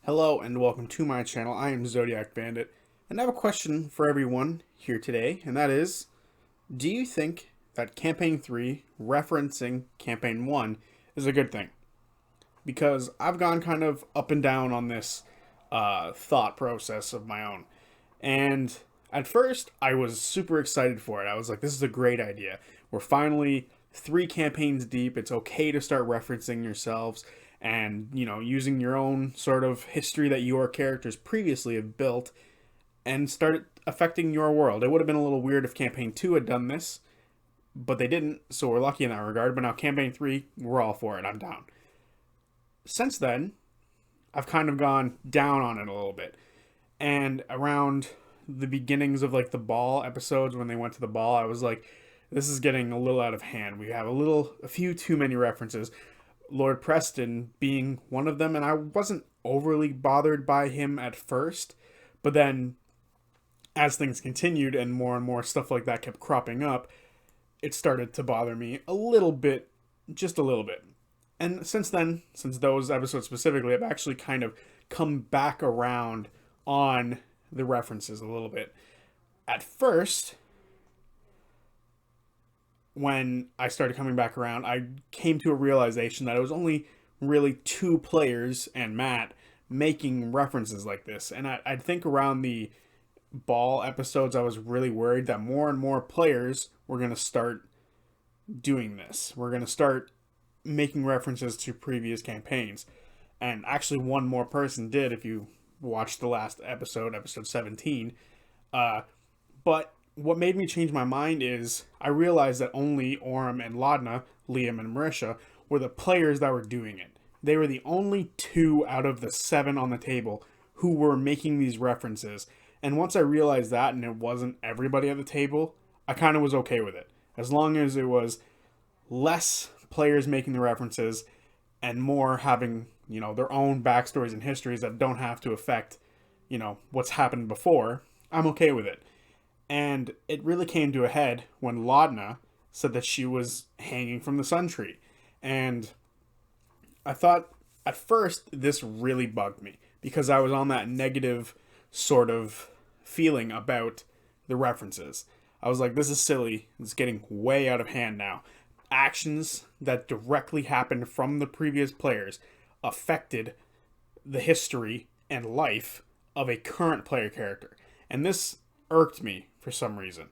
Hello and welcome to my channel. I am Zodiac Bandit, and I have a question for everyone here today, and that is, do you think that Campaign 3 referencing Campaign 1 is a good thing? Because I've gone kind of up and down on this thought process of my own. And at first, I was super excited for it. I was like, this is a great idea. We're finally 3 campaigns deep. It's okay to start referencing yourselves and, using your own sort of history that your characters previously have built and start affecting your world. It would have been a little weird if Campaign 2 had done this, but they didn't, so we're lucky in that regard. But now Campaign 3, we're all for it. I'm down. Since then, I've kind of gone down on it a little bit. And around the beginnings of like the ball episodes when they went to the ball, I was like, this is getting a little out of hand. We have a few too many references. Lord Preston being one of them, and I wasn't overly bothered by him at first, but then as things continued and more stuff like that kept cropping up, it started to bother me a little bit, just a little bit. And since then, since those episodes specifically, I've actually kind of come back around on the references a little bit. At first, when I started coming back around, I came to a realization that it was only really 2 players and Matt making references like this. And I think around the ball episodes, I was really worried that more and more players were going to start doing this. We're going to start making references to previous campaigns. And actually, one more person did, if you watched the last episode, episode 17. But what made me change my mind is I realized that only Orym and Laudna, Liam and Marisha, were the players that were doing it. They were the only 2 out of the 7 on the table who were making these references. And once I realized that and it wasn't everybody at the table, I kind of was okay with it. As long as it was less players making the references and more having, their own backstories and histories that don't have to affect, what's happened before, I'm okay with it. And it really came to a head when Laudna said that she was hanging from the sun tree. And I thought at first this really bugged me because I was on that negative sort of feeling about the references. I was like, this is silly. It's getting way out of hand now. Actions that directly happened from the previous players affected the history and life of a current player character. And this irked me for some reason.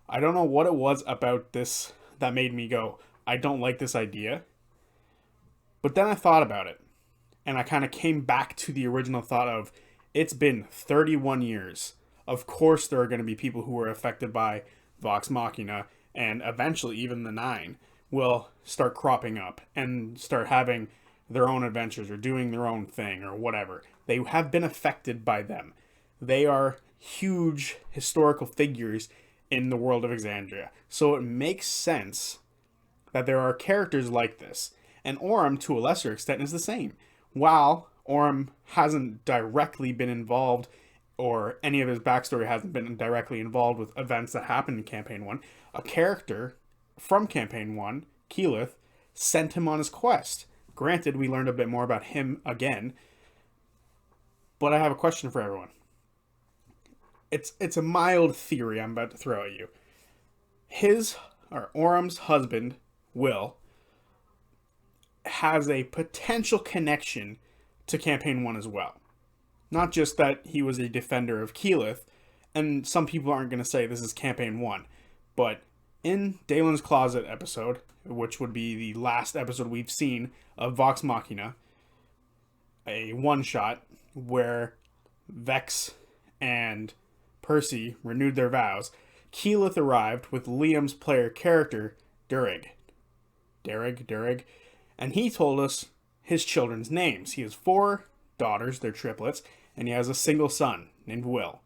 I don't know what it was about this that made me go, I don't like this idea. But then I thought about it, and I kind of came back to the original thought of, it's been 31 years. Of course there are going to be people who are affected by Vox Machina, and eventually even the 9 will start cropping up and start having their own adventures or doing their own thing or whatever. They have been affected by them. They are huge historical figures in the world of Exandria. So it makes sense that there are characters like this. And Orym, to a lesser extent, is the same. While Orym hasn't directly been involved, or any of his backstory hasn't been directly involved with events that happened in Campaign 1, a character from Campaign 1, Keyleth, sent him on his quest. Granted, we learned a bit more about him again, but I have a question for everyone. It's a mild theory I'm about to throw at you. Orym's husband, Will, has a potential connection to Campaign 1 as well. Not just that he was a defender of Keyleth, and some people aren't going to say this is Campaign 1, but in Daelin's Closet episode, which would be the last episode we've seen of Vox Machina, a one-shot where Vex and Percy renewed their vows, Keyleth arrived with Liam's player character, Durig, and he told us his children's names. He has 4 daughters, they're triplets, and he has a single son named Will.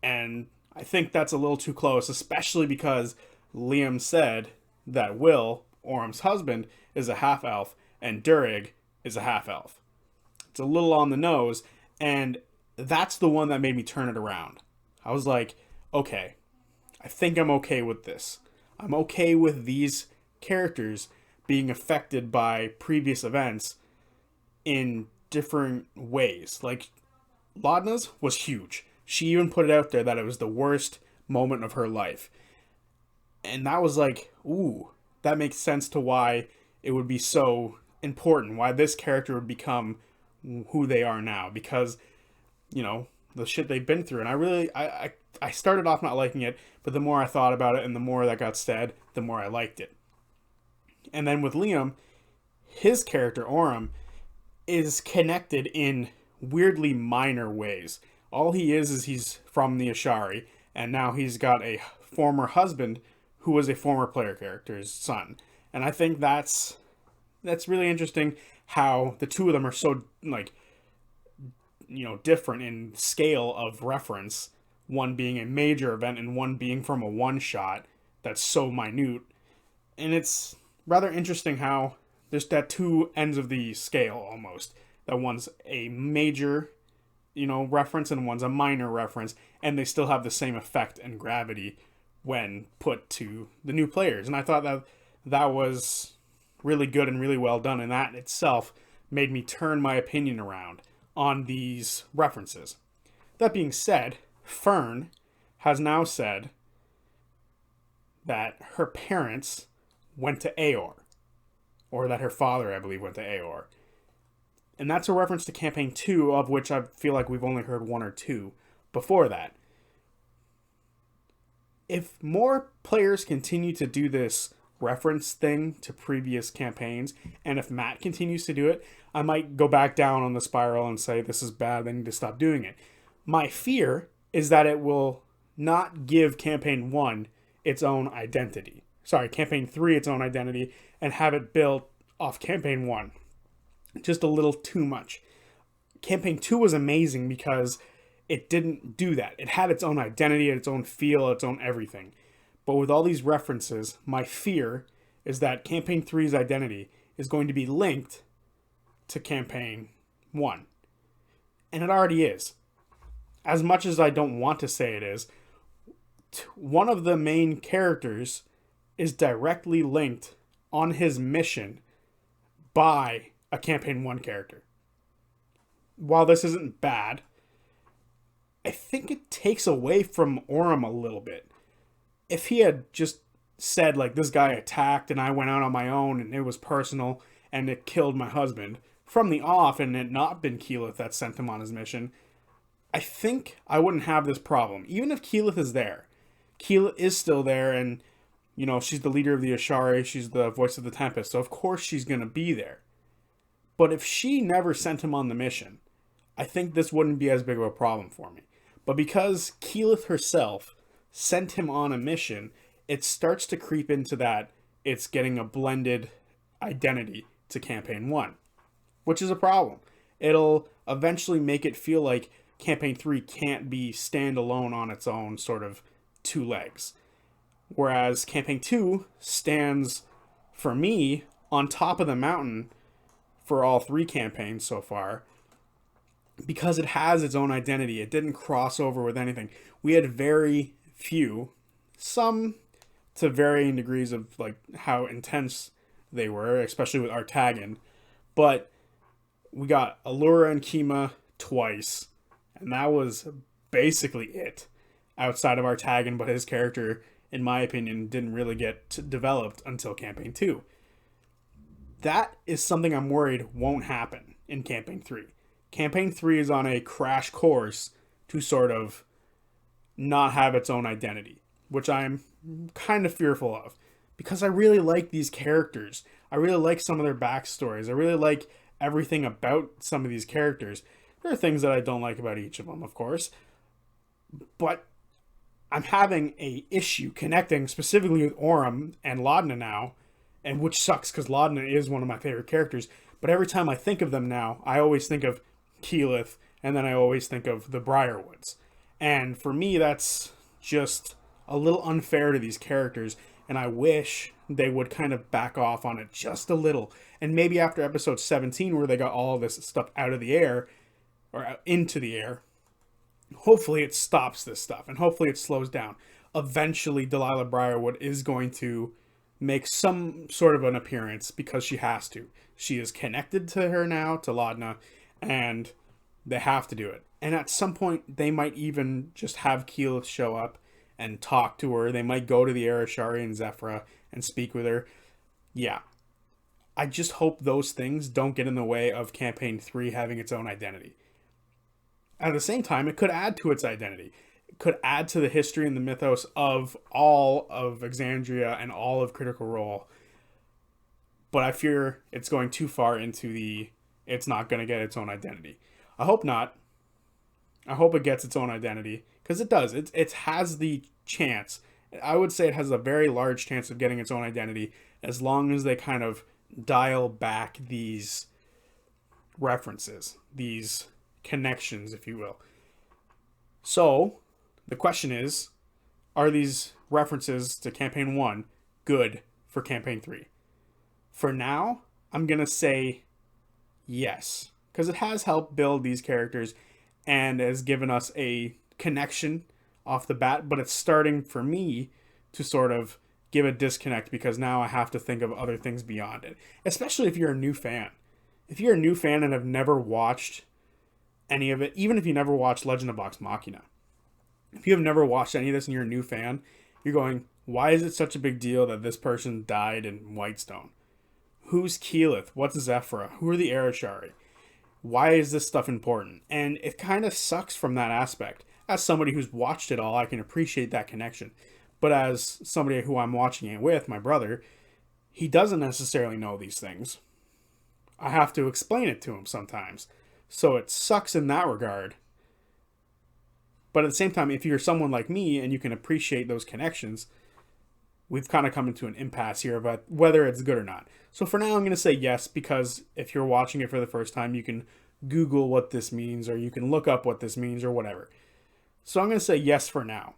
And I think that's a little too close, especially because Liam said that Will, Orym's husband, is a half-elf, and Durig is a half-elf. It's a little on the nose, and that's the one that made me turn it around. I was like, okay, I think I'm okay with this. I'm okay with these characters being affected by previous events in different ways. Like, Laudna's was huge. She even put it out there that it was the worst moment of her life. And that was like, ooh, that makes sense to why it would be so important, why this character would become who they are now. Because, the shit they've been through. And I started off not liking it, but the more I thought about it and the more that got said, the more I liked it. And then with Liam, his character, Orym, is connected in weirdly minor ways. All he is he's from the Ashari, and now he's got a former husband who was a former player character's son. And I think that's really interesting how the two of them are so, different in scale of reference, one being a major event and one being from a one-shot that's so minute. And it's rather interesting how there's that two ends of the scale almost. That one's a major, reference and one's a minor reference, and they still have the same effect and gravity when put to the new players. And I thought that was really good and really well done, and that itself made me turn my opinion around on these references. That being said, Fern has now said that her parents went to Aor, or that her father, I believe, went to Aor. And that's a reference to Campaign 2, of which I feel like we've only heard one or two before that. If more players continue to do this reference thing to previous campaigns, and if Matt continues to do it, I might go back down on the spiral and say this is bad, they need to stop doing it. My fear is that it will not give Campaign 1 its own identity. Campaign 3 its own identity, and have it built off Campaign 1. Just a little too much. Campaign 2 was amazing because it didn't do that. It had its own identity, its own feel, its own everything. But with all these references, my fear is that Campaign 3's identity is going to be linked to Campaign 1. And it already is. As much as I don't want to say it is, one of the main characters is directly linked on his mission by a Campaign 1 character. While this isn't bad, I think it takes away from Orym a little bit. If he had just said, this guy attacked and I went out on my own and it was personal and it killed my husband from the off, and it not been Keyleth that sent him on his mission, I think I wouldn't have this problem. Even if Keyleth is there. Keyleth is still there, and, she's the leader of the Ashari, she's the voice of the Tempest, so of course she's going to be there. But if she never sent him on the mission, I think this wouldn't be as big of a problem for me. But because Keyleth herself sent him on a mission, it starts to creep into that it's getting a blended identity to Campaign 1, which is a problem. It'll eventually make it feel like Campaign 3 can't be standalone on its own sort of two legs. Whereas Campaign 2 stands, for me, on top of the mountain for all three campaigns so far, because it has its own identity. It didn't cross over with anything. We had very few, some to varying degrees of how intense they were, especially with Artagan, but we got Allura and Kima twice, and that was basically it outside of Artagan, but his character, in my opinion, didn't really get developed until Campaign 2. That is something I'm worried won't happen in Campaign 3. Campaign 3 is on a crash course to sort of not have its own identity, which I'm kind of fearful of, because I really like these characters. I really like some of their backstories. I really like everything about some of these characters. There are things that I don't like about each of them, of course, but I'm having a issue connecting specifically with Orym and Laudna now, and which sucks because Laudna is one of my favorite characters. But every time I think of them now, I always think of Keyleth, and then I always think of the Briarwoods. And for me, that's just a little unfair to these characters, and I wish they would kind of back off on it just a little. And maybe after episode 17, where they got all this stuff out of the air, or into the air, hopefully it stops this stuff, and hopefully it slows down. Eventually, Delilah Briarwood is going to make some sort of an appearance, because she has to. She is connected to her now, to Laudna, and they have to do it. And at some point, they might even just have Keyleth show up and talk to her. They might go to the Arashari and Zephyra and speak with her. Yeah. I just hope those things don't get in the way of Campaign 3 having its own identity. At the same time, it could add to its identity. It could add to the history and the mythos of all of Exandria and all of Critical Role. But I fear it's going too far into it's not going to get its own identity. I hope not. I hope it gets its own identity, because it does. It has the chance. I would say it has a very large chance of getting its own identity, as long as they kind of dial back these references, these connections, if you will. So, the question is, are these references to Campaign 1 good for Campaign 3? For now, I'm going to say yes, because it has helped build these characters and has given us a connection off the bat, but it's starting for me to sort of give a disconnect, because now I have to think of other things beyond it, especially if you're a new fan. If you're a new fan and have never watched any of it, even if you never watched Legend of Vox Machina, if you have never watched any of this and you're a new fan, you're going, why is it such a big deal that this person died in Whitestone? Who's Keyleth? What's Zephyra? Who are the Arashari? Why is this stuff important? And it kind of sucks from that aspect. As somebody who's watched it all, I can appreciate that connection. But as somebody who I'm watching it with, my brother, he doesn't necessarily know these things. I have to explain it to him sometimes. So it sucks in that regard. But at the same time, if you're someone like me and you can appreciate those connections, we've kind of come into an impasse here about whether it's good or not. So for now, I'm going to say yes, because if you're watching it for the first time, you can Google what this means, or you can look up what this means, or whatever. So I'm going to say yes for now.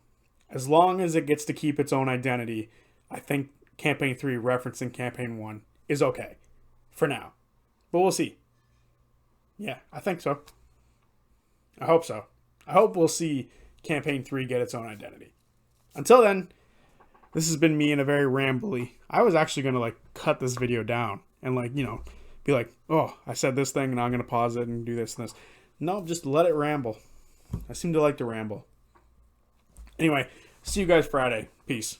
As long as it gets to keep its own identity, I think Campaign 3 referencing Campaign 1 is okay. For now. But we'll see. Yeah, I think so. I hope so. I hope we'll see Campaign 3 get its own identity. Until then, this has been me in a very rambly. I was actually going to cut this video down and be like, oh, I said this thing and I'm going to pause it and do this and this. No, just let it ramble. I seem to like to ramble. Anyway, see you guys Friday. Peace.